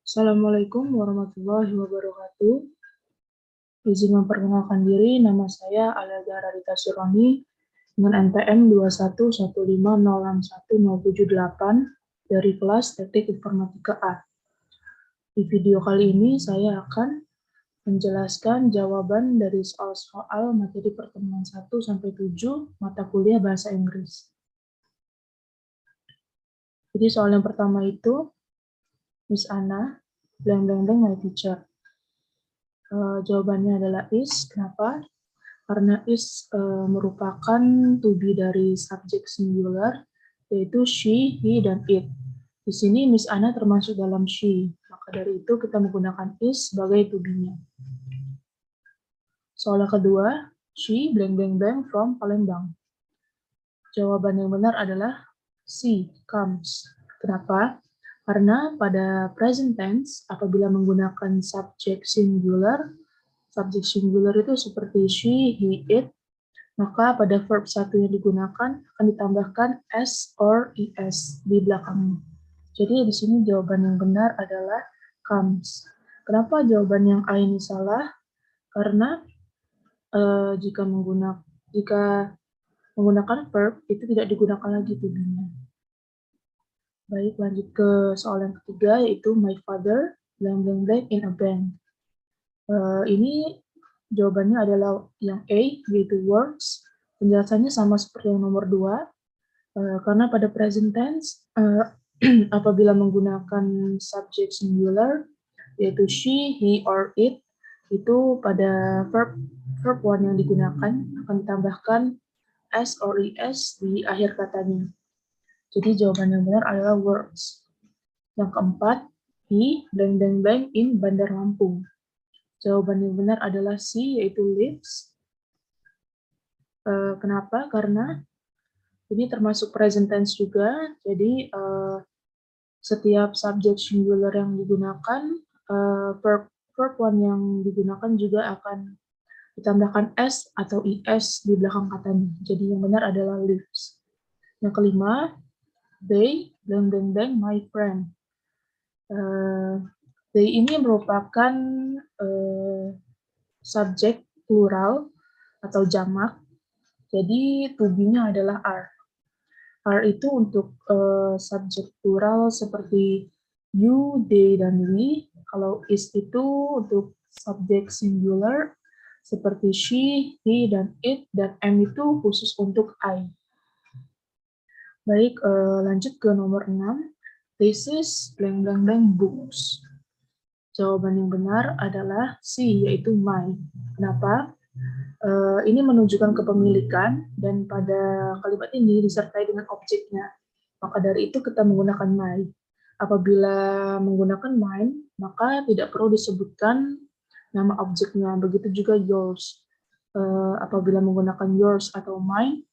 Assalamualaikum warahmatullahi wabarakatuh. Izin memperkenalkan diri, nama saya Alada Radita Suroni dengan NPM 211506178 dari kelas Teknik Informatika A. Di video kali ini saya akan menjelaskan jawaban dari soal-soal materi pertemuan 1 sampai 7 mata kuliah Bahasa Inggris. Jadi soal yang pertama itu, Miss Ana, blank blank blank my teacher. Jawabannya adalah is. Kenapa? Karena is merupakan to be dari subjek singular, yaitu she, he, dan it. Di sini Miss Ana termasuk dalam she, maka dari itu kita menggunakan is sebagai to be-nya. Soal kedua, she blank blank blank from Palembang. Jawaban yang benar adalah she comes. Kenapa? Karena pada present tense, apabila menggunakan subjek singular itu seperti she, he, it, maka pada verb 1 yang digunakan akan ditambahkan s or es di belakangnya. Jadi di sini jawaban yang benar adalah comes. Kenapa jawaban yang A ini salah? Karena jika menggunakan verb itu tidak digunakan lagi to be-nya. Baik, lanjut ke soal yang ketiga, yaitu my father blank blank blank in a bank. Ini jawabannya adalah yang A, yaitu works. Penjelasannya sama seperti yang nomor 2, karena pada present tense, apabila menggunakan subjek singular, yaitu she, he, or it, itu pada verb 1 yang digunakan akan ditambahkan s or es di akhir katanya. Jadi jawaban yang benar adalah works. Yang keempat, he blank blank blank in Bandar Lampung. Jawaban yang benar adalah C, yaitu lives. Kenapa? Karena ini termasuk present tense juga, jadi setiap subjek singular yang digunakan, verb 1 yang digunakan juga akan ditambahkan s atau es di belakang katanya. Jadi yang benar adalah lives. Yang kelima, they blank blank blank my friend. They ini merupakan subjek plural atau jamak, jadi to be-nya adalah are. Are itu untuk subjek plural seperti you, they, dan we. Kalau is itu untuk subjek singular seperti she, he, dan it, dan am itu khusus untuk I. Baik, lanjut ke nomor 6. This is blank blank blank books. Jawaban yang benar adalah C, yaitu my. Kenapa? Ini menunjukkan kepemilikan dan pada kalimat ini disertai dengan objeknya. Maka dari itu kita menggunakan my. Apabila menggunakan mine, maka tidak perlu disebutkan nama objeknya. Begitu juga yours. Apabila menggunakan yours atau mine,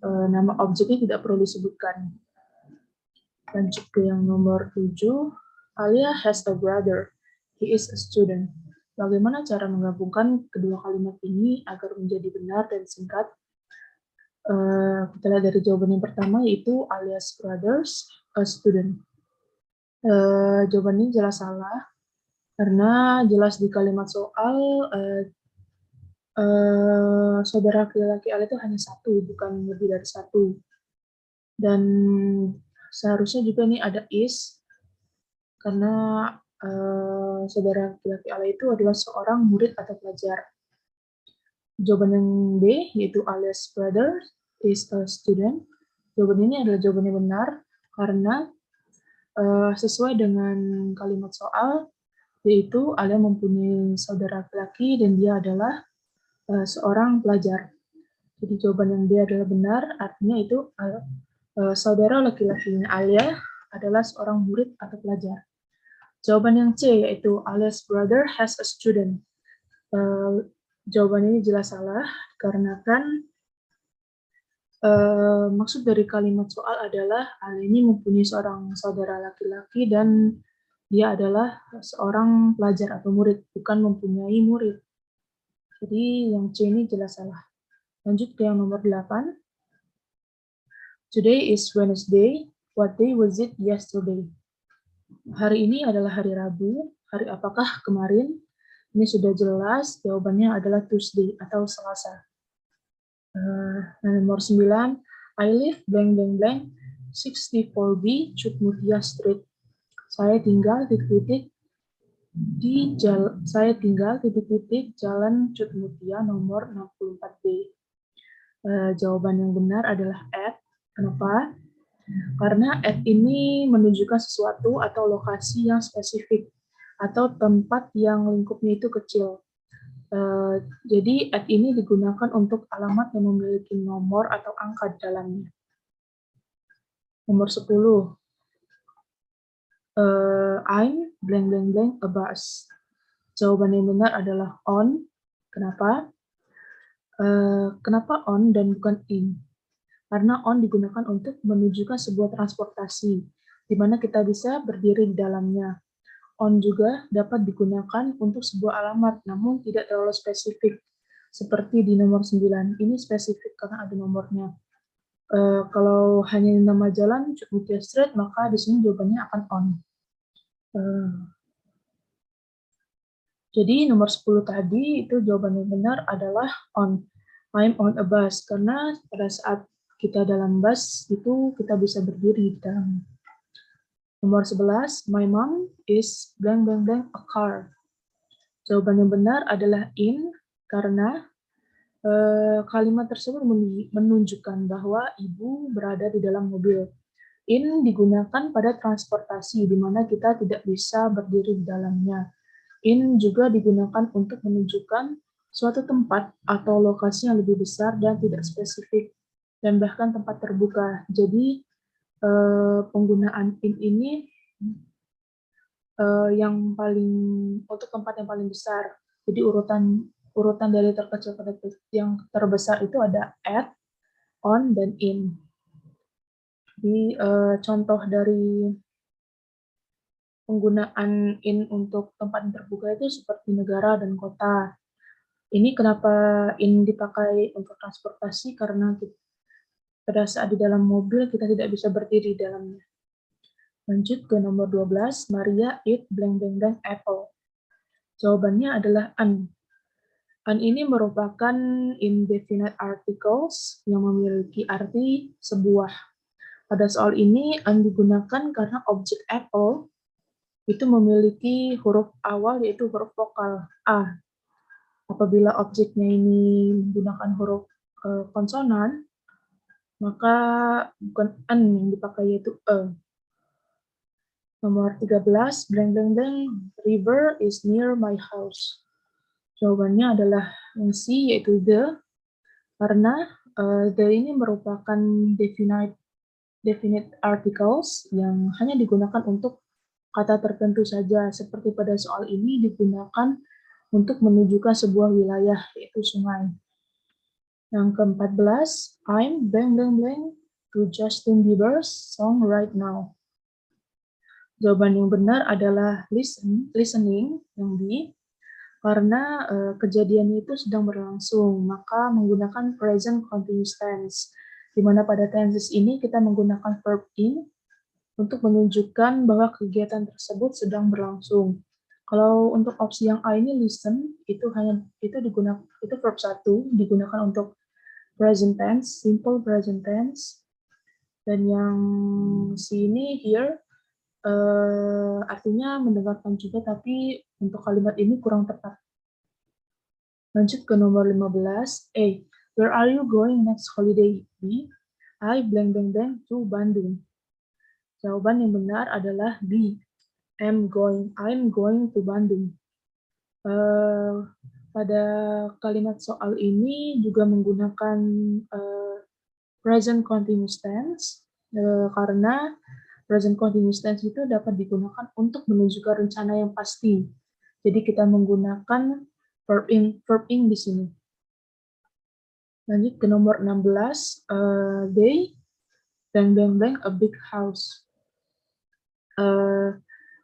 nama objeknya tidak perlu disebutkan. Lanjut ke yang nomor 7. Alia has a brother. He is a student. Bagaimana cara menggabungkan kedua kalimat ini agar menjadi benar dan singkat? Kita lihat dari jawaban yang pertama, yaitu Alia's brothers a student. Jawaban ini jelas salah, karena jelas di kalimat soal saudara laki-laki Alia itu hanya satu, bukan lebih dari satu. Dan seharusnya juga nih ada is, karena saudara laki-laki Alia itu adalah seorang murid atau pelajar. Jawaban yang B, yaitu Alia's brother is a student. Jawaban ini adalah jawaban yang benar, karena sesuai dengan kalimat soal, yaitu Alia mempunyai saudara laki-laki dan dia adalah seorang pelajar. Jadi jawaban yang B adalah benar, artinya itu saudara laki-lakinya Alia adalah seorang murid atau pelajar. Jawaban yang C, yaitu Alia's brother has a student. Jawaban ini jelas salah, dikarenakan maksud dari kalimat soal adalah Alia ini mempunyai seorang saudara laki-laki dan dia adalah seorang pelajar atau murid, bukan mempunyai murid. Jadi yang C ini jelas salah. Lanjut ke yang nomor 8. Today is Wednesday. What day was it yesterday? Hari ini adalah hari Rabu. Hari apakah kemarin? Ini sudah jelas, jawabannya adalah Tuesday atau Selasa. Nomor 9, I live blank blank blank 64B Cutmutia Street. Saya tinggal titik-titik Jalan Cutmutia nomor 64B. Jawaban yang benar adalah at. Kenapa? Karena at ini menunjukkan sesuatu atau lokasi yang spesifik atau tempat yang lingkupnya itu kecil. Jadi at ini digunakan untuk alamat yang memiliki nomor atau angka di dalamnya. Nomor 10. I'm blank blank blank a bus. Jawaban yang benar adalah on. Kenapa? Kenapa on dan bukan in? Karena on digunakan untuk menunjukkan sebuah transportasi, di mana kita bisa berdiri di dalamnya. On juga dapat digunakan untuk sebuah alamat, namun tidak terlalu spesifik. Seperti di nomor 9, ini spesifik karena ada nomornya. Kalau hanya nama jalan, Cutmutia Street, maka di sini jawabannya akan on. Jadi nomor 10 tadi, itu jawaban yang benar adalah on. I'm on a bus, karena pada saat kita dalam bus, itu kita bisa berdiri di dalamnya. Nomor 11, my mom is blank blank blank a car. Jawaban yang benar adalah in, karena kalimat tersebut menunjukkan bahwa ibu berada di dalam mobil. In digunakan pada transportasi, di mana kita tidak bisa berdiri di dalamnya. In juga digunakan untuk menunjukkan suatu tempat atau lokasi yang lebih besar dan tidak spesifik, dan bahkan tempat terbuka. Jadi, penggunaan in ini yang paling untuk tempat yang paling besar. Jadi urutan dari terkecil ke yang terbesar itu ada at, on, dan in. Jadi contoh dari penggunaan in untuk tempat yang terbuka itu seperti negara dan kota. Ini kenapa in dipakai untuk transportasi, karena pada saat di dalam mobil kita tidak bisa berdiri di dalamnya. Lanjut ke nomor 12, Maria eat blank blank blank apple. Jawabannya adalah an. An ini merupakan indefinite articles yang memiliki arti sebuah. Pada soal ini, an digunakan karena objek apple itu memiliki huruf awal yaitu huruf vokal A. Apabila objeknya ini menggunakan huruf konsonan, maka bukan an yang dipakai yaitu e. Nomor 13, blank blank blank, river is near my house. Jawabannya adalah yang C, yaitu the, karena the ini merupakan definite articles yang hanya digunakan untuk kata tertentu saja, seperti pada soal ini digunakan untuk menunjukkan sebuah wilayah, yaitu sungai. Yang ke-14, I'm blank blank blank to Justin Bieber's song right now. Jawaban yang benar adalah listening, yang B, karena kejadian itu sedang berlangsung, maka menggunakan present continuous tense, di mana pada tenses ini kita menggunakan verb in untuk menunjukkan bahwa kegiatan tersebut sedang berlangsung. Kalau untuk opsi yang A ini listen, itu verb 1 digunakan untuk present tense, simple present tense, dan yang C ini hear artinya mendengarkan juga, tapi untuk kalimat ini kurang tepat. Lanjut ke nomor 15. A. Where are you going next holiday? B. I blank blank blank to Bandung. Jawaban yang benar adalah B. I'm going to Bandung. Pada kalimat soal ini juga menggunakan present continuous tense, karena present continuous tense itu dapat digunakan untuk menunjukkan rencana yang pasti. Jadi kita menggunakan verb in di sini. Lanjut ke nomor 16. They blank blank blank a big house.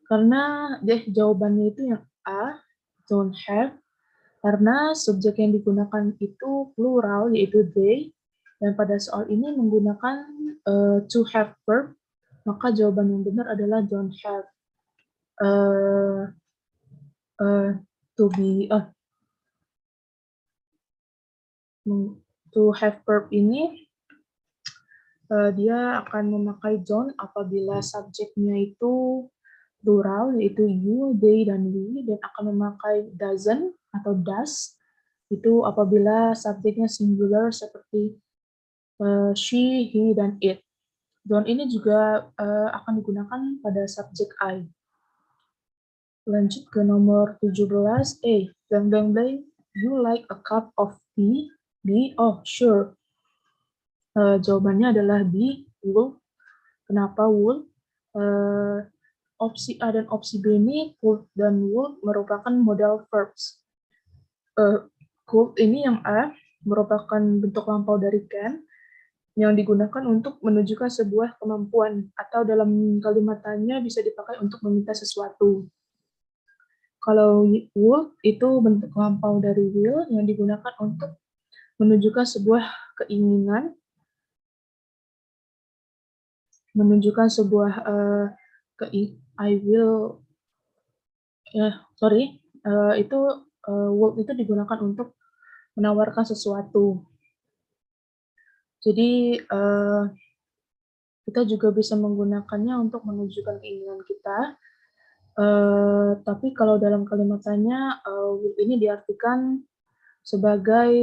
Karena jawabannya itu yang A, don't have, karena subjek yang digunakan itu plural, yaitu they, dan pada soal ini menggunakan to have verb, maka jawaban yang benar adalah don't have. uh, to be to have verb ini dia akan memakai don't apabila subjeknya itu plural, yaitu you, they, dan we, dan akan memakai doesn't atau does itu apabila subjeknya singular seperti she, he, dan it. Don't ini juga akan digunakan pada subjek I. Lanjut ke nomor 17. Blank, blank, blank. You like a cup of tea? B. Oh, sure. Jawabannya adalah B. Would. Kenapa would? Opsi A dan opsi B ini could dan would merupakan modal verbs. Could ini yang A merupakan bentuk lampau dari can yang digunakan untuk menunjukkan sebuah kemampuan atau dalam kalimat tanya bisa dipakai untuk meminta sesuatu. Kalau would itu bentuk lampau dari will yang digunakan untuk menunjukkan sebuah keinginan, menunjukkan sebuah I will itu would itu digunakan untuk menawarkan sesuatu. Jadi kita juga bisa menggunakannya untuk menunjukkan keinginan kita. Tapi kalau dalam kalimat tanya, would ini diartikan sebagai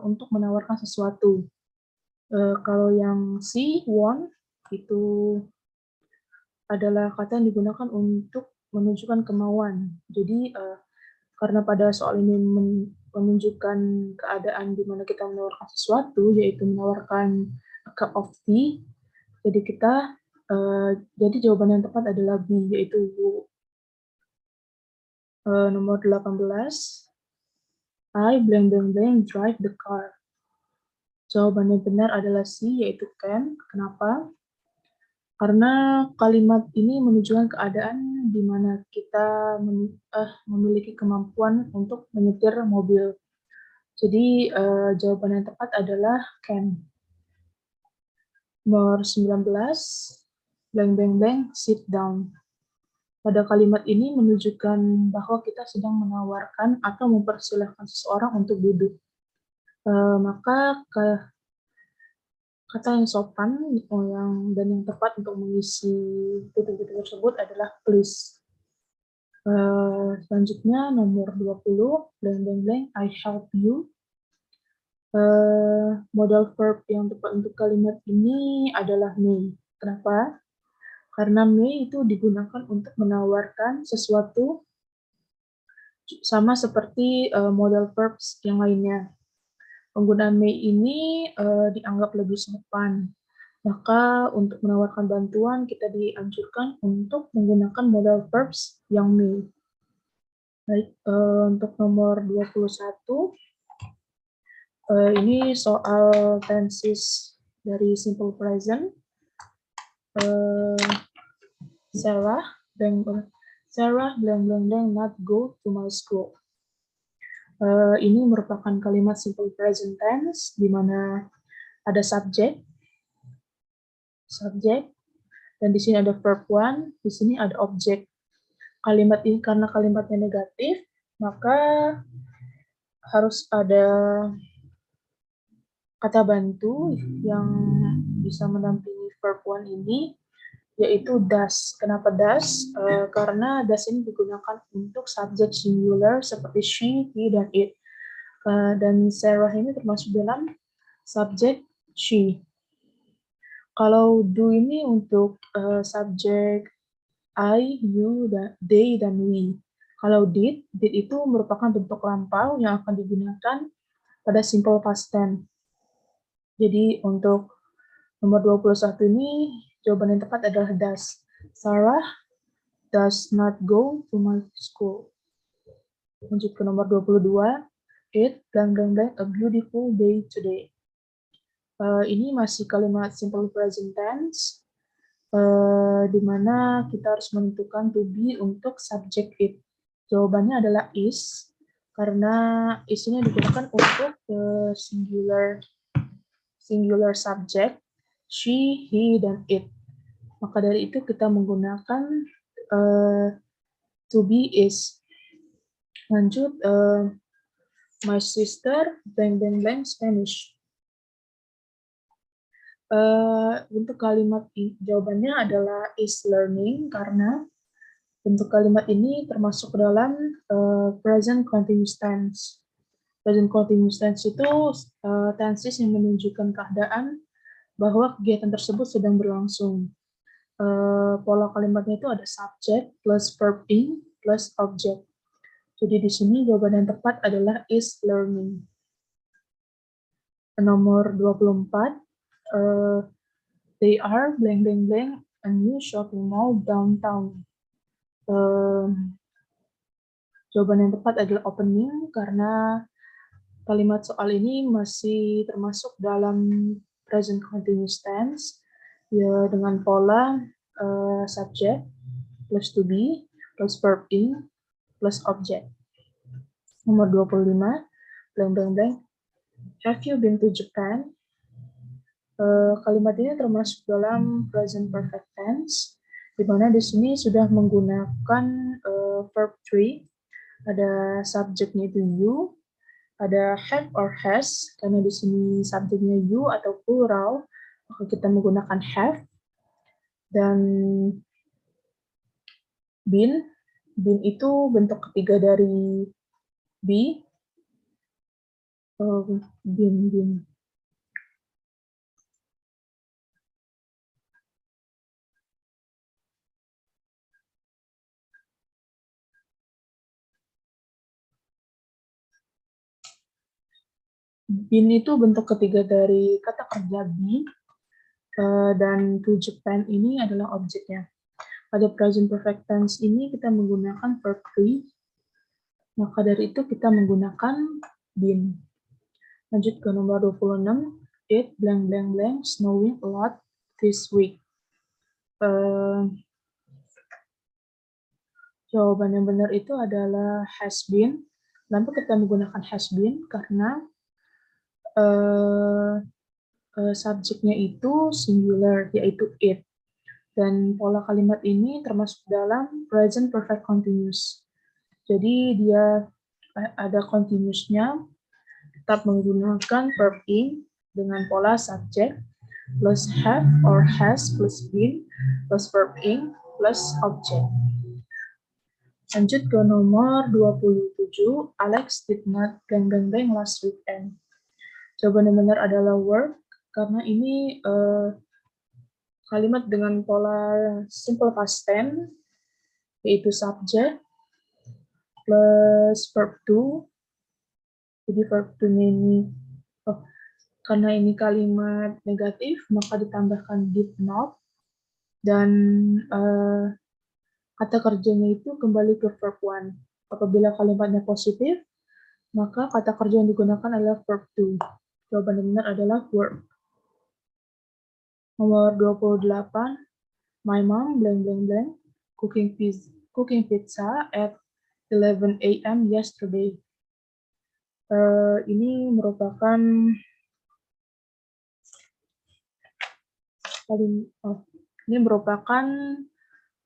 untuk menawarkan sesuatu. Kalau yang C, want, itu adalah kata yang digunakan untuk menunjukkan kemauan. Jadi karena pada soal ini menunjukkan keadaan di mana kita menawarkan sesuatu, yaitu menawarkan a cup of tea, jadi jawaban yang tepat adalah B, yaitu nomor 18. I blank blank blank drive the car. Jawaban yang benar adalah C, yaitu can. Kenapa? Karena kalimat ini menunjukkan keadaan di mana kita memiliki kemampuan untuk menyetir mobil. Jadi jawaban yang tepat adalah can. Nomor 19, blank blank blank sit down. Pada kalimat ini menunjukkan bahwa kita sedang menawarkan atau mempersilahkan seseorang untuk duduk. Maka kata yang sopan dan yang tepat untuk mengisi titik-titik tersebut adalah please. Selanjutnya nomor 20, blank blank blank I help you. Modal verb yang tepat untuk kalimat ini adalah may. Kenapa? Karena may itu digunakan untuk menawarkan sesuatu sama seperti modal verbs yang lainnya. Penggunaan may ini dianggap lebih sopan. Maka untuk menawarkan bantuan kita dianjurkan untuk menggunakan modal verbs yang may. Baik, untuk nomor 21, ini soal tenses dari simple present. Sarah blank blank blank not go to my school. Ini merupakan kalimat simple present tense di mana ada subjek, dan di sini ada verb one, di sini ada objek. Kalimat ini karena kalimatnya negatif, maka harus ada kata bantu yang bisa mendampingi verb one ini, yaitu does. Kenapa does? Karena does ini digunakan untuk subjek singular seperti she, he, dan it. Dan Sarah ini termasuk dalam subjek she. Kalau do ini untuk subjek I, you, they, dan we. Kalau did itu merupakan bentuk lampau yang akan digunakan pada simple past tense. Jadi untuk nomor 21 ini jawaban yang tepat adalah does. Sarah does not go to my school. Lanjut ke nomor 22. It blank blank blank a beautiful day today. Ini masih kalimat simple present tense, di mana kita harus menentukan to be untuk subject it. Jawabannya adalah is, karena is ini digunakan untuk singular subject, she, he, dan it. Maka dari itu kita menggunakan to be is. Lanjut, my sister blank blank blank Spanish. Bentuk kalimat jawabannya adalah is learning karena bentuk kalimat ini termasuk dalam present continuous tense. Present continuous tense itu tenses yang menunjukkan keadaan bahwa kegiatan tersebut sedang berlangsung. Pola kalimatnya itu ada subject plus verb in plus object. Jadi di sini jawaban yang tepat adalah is learning. Nomor 24, they are blank blank blank a new shopping mall downtown. Jawaban yang tepat adalah opening karena kalimat soal ini masih termasuk dalam present continuous tense ya, dengan pola subject plus to be plus verb in plus object. Nomor 25, blank blank blank. Have you been to Japan? Kalimat ini termasuk dalam present perfect tense, di mana di sini sudah menggunakan verb 3, ada subjeknya itu you, ada have or has, karena di sini subjeknya you atau plural, maka kita menggunakan have, dan been itu bentuk ketiga dari be, been. Been itu bentuk ketiga dari kata kerja be, dan to Japan ini adalah objeknya. Pada present perfect tense ini kita menggunakan verb 3, maka dari itu kita menggunakan been. Lanjut ke nomor 26, it blank blank blank snowing a lot this week. Jawaban yang benar itu adalah has been. Kenapa kita menggunakan has been? Karena subjeknya itu singular, yaitu it. Dan pola kalimat ini termasuk dalam present perfect continuous. Jadi dia ada continuousnya, tetap menggunakan verb in dengan pola subject plus have or has plus been plus verb in plus object. Lanjut ke nomor 27, Alex did not blank blank blank last weekend. Jawaban yang benar adalah work, karena ini kalimat dengan pola simple past tense, yaitu subject plus verb to. Jadi verb to-nya ini, karena ini kalimat negatif, maka ditambahkan did not, dan kata kerjanya itu kembali ke verb one. Apabila kalimatnya positif, maka kata kerja yang digunakan adalah verb to. Jawaban yang benar adalah work. Nomor 28, my mom blank blank blank cooking pizza at 11 a.m. yesterday. Ini merupakan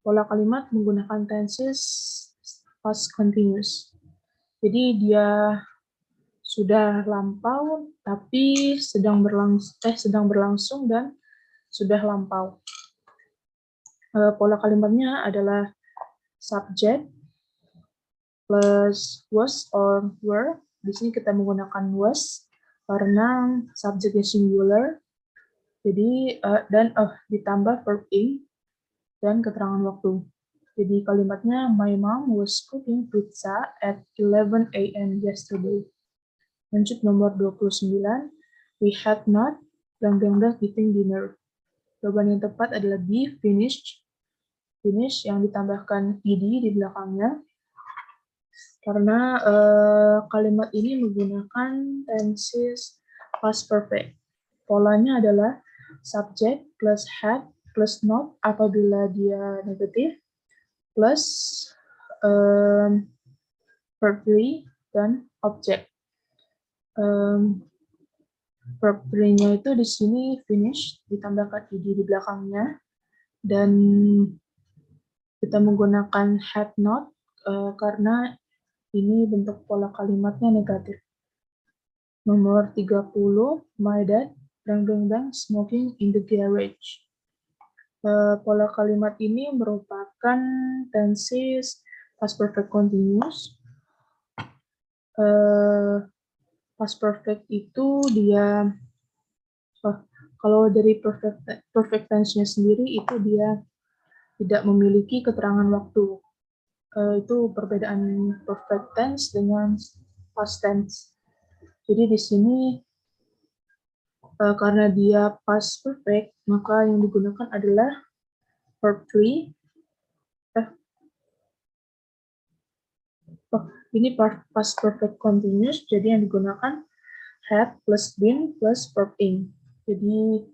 pola kalimat menggunakan tenses past continuous. Jadi dia sudah lampau, tapi sedang berlangsung dan sudah lampau. Pola kalimatnya adalah subject plus was or were. Di sini kita menggunakan was karena subjeknya singular. Jadi dan ditambah verb in dan keterangan waktu. Jadi kalimatnya my mom was cooking pizza at 11 a.m. yesterday. Lanjut nomor 29, we had not blank eating dinner. Jawaban yang tepat adalah be finished. Finish yang ditambahkan ed di belakangnya. Karena kalimat ini menggunakan tenses past perfect. Polanya adalah subject plus had plus not apabila dia negatif, plus verb 3 dan object. Verb 3-nya itu di sini finish ditambahkan ed di belakangnya, dan kita menggunakan had not karena ini bentuk pola kalimatnya negatif. Nomor 30, my dad smoking in the garage. Pola kalimat ini merupakan tenses past perfect continuous. Past perfect itu dia, kalau dari perfect tense-nya sendiri itu dia tidak memiliki keterangan waktu. Itu perbedaan perfect tense dengan past tense. Jadi di sini karena dia past perfect, maka yang digunakan adalah verb 3. Ini past perfect continuous, jadi yang digunakan had plus been plus verb in. Jadi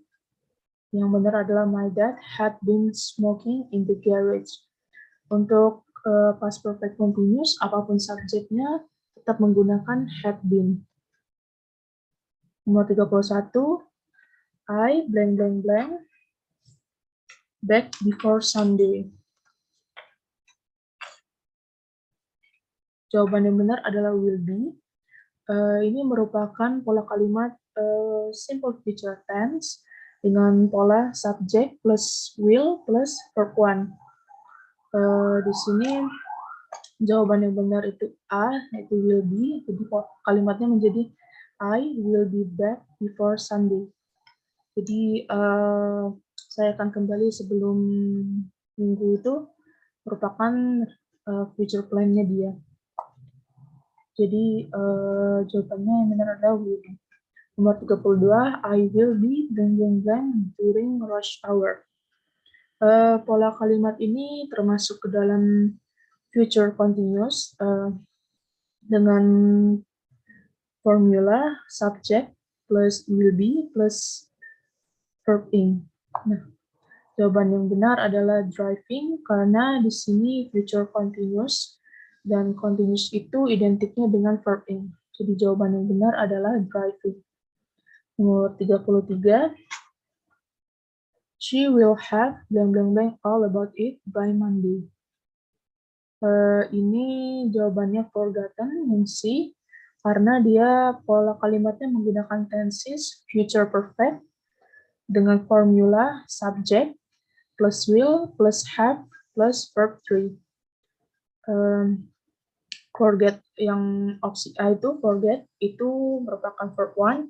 yang benar adalah my dad had been smoking in the garage. Untuk past perfect continuous, apapun subjeknya tetap menggunakan had been. Nomor 31, I back before Sunday. Jawaban yang benar adalah will be. Ini merupakan pola kalimat simple future tense dengan pola subject plus will plus verb 1. Di sini jawaban yang benar itu A, yaitu will be. Jadi kalimatnya menjadi I will be back before Sunday. Jadi saya akan kembali sebelum minggu itu merupakan future plan-nya dia. Jadi jawabannya yang benar adalah will be. Nomor 32, I will be during rush hour. Pola kalimat ini termasuk ke dalam future continuous dengan formula subject plus will be plus verb in. Nah, jawaban yang benar adalah driving karena di sini future continuous dan continuous itu identiknya dengan verb in. Jadi jawaban yang benar adalah driving. Nomor 33, she will have all about it by Monday. Ini jawabannya forgotten, C, karena dia pola kalimatnya menggunakan tenses future perfect dengan formula subject plus will plus have plus verb 3. Forget yang opsi A itu forget itu merupakan verb 1,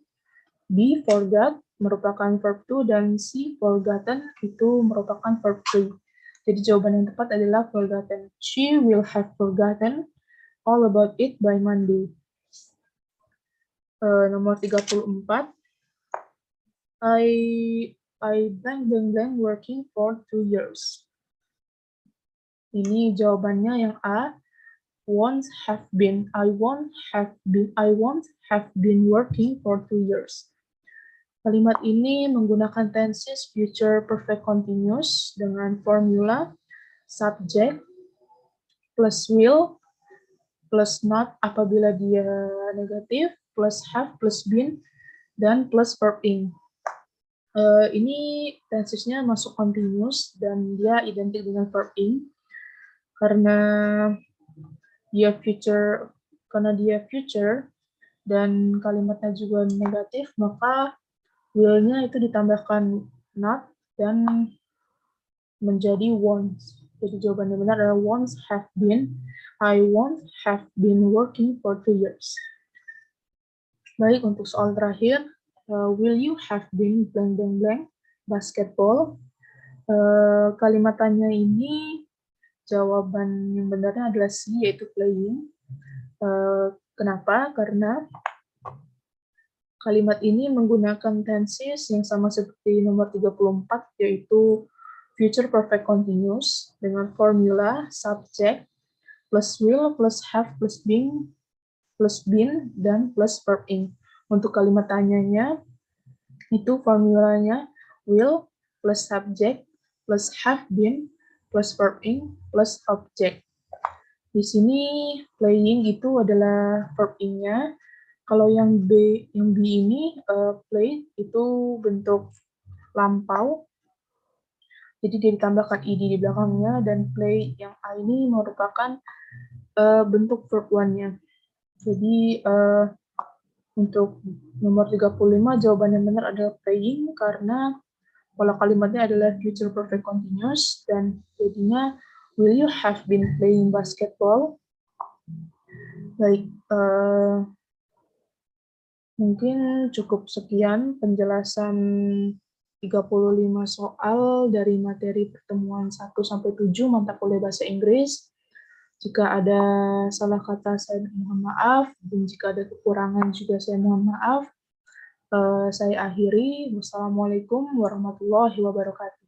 B forgot merupakan verb 2, dan C forgotten itu merupakan verb 3. Jadi jawaban yang tepat adalah forgotten. She will have forgotten all about it by Monday. Nomor 34. I working for 2 years. Ini jawabannya yang A, won't have been. I won't have been working for 2 years. Kalimat ini menggunakan tenses future perfect continuous dengan formula subject plus will plus not apabila dia negatif, plus have plus been, dan plus verb in. Ini tensesnya masuk continuous dan dia identik dengan verb in karena dia future dan kalimatnya juga negatif, maka will-nya itu ditambahkan not dan menjadi won't. Jadi jawaban yang benar adalah won't have been. I won't have been working for 2 years. Baik, untuk soal terakhir, will you have been basketball? Kalimat tanya ini jawaban yang benarnya adalah C, yaitu playing. Kenapa? Karena kalimat ini menggunakan tenses yang sama seperti nomor 34, yaitu future perfect continuous dengan formula subject plus will plus have plus been dan plus verb in. Untuk kalimat tanyanya itu formulanya will plus subject plus have been plus verb in plus object. Di sini playing itu adalah verb in-nya. Kalau yang B ini play itu bentuk lampau. Jadi dia ditambahkan ed di belakangnya, dan play yang A ini merupakan bentuk verb one-nya. Jadi untuk nomor 35 jawaban yang benar adalah playing, karena pola kalimatnya adalah future perfect continuous, dan jadinya will you have been playing basketball? Baik, mungkin cukup sekian penjelasan 35 soal dari materi pertemuan 1-7 mata kuliah bahasa Inggris. Jika ada salah kata saya mohon maaf, dan jika ada kekurangan juga saya mohon maaf. Saya akhiri. Wassalamualaikum warahmatullahi wabarakatuh.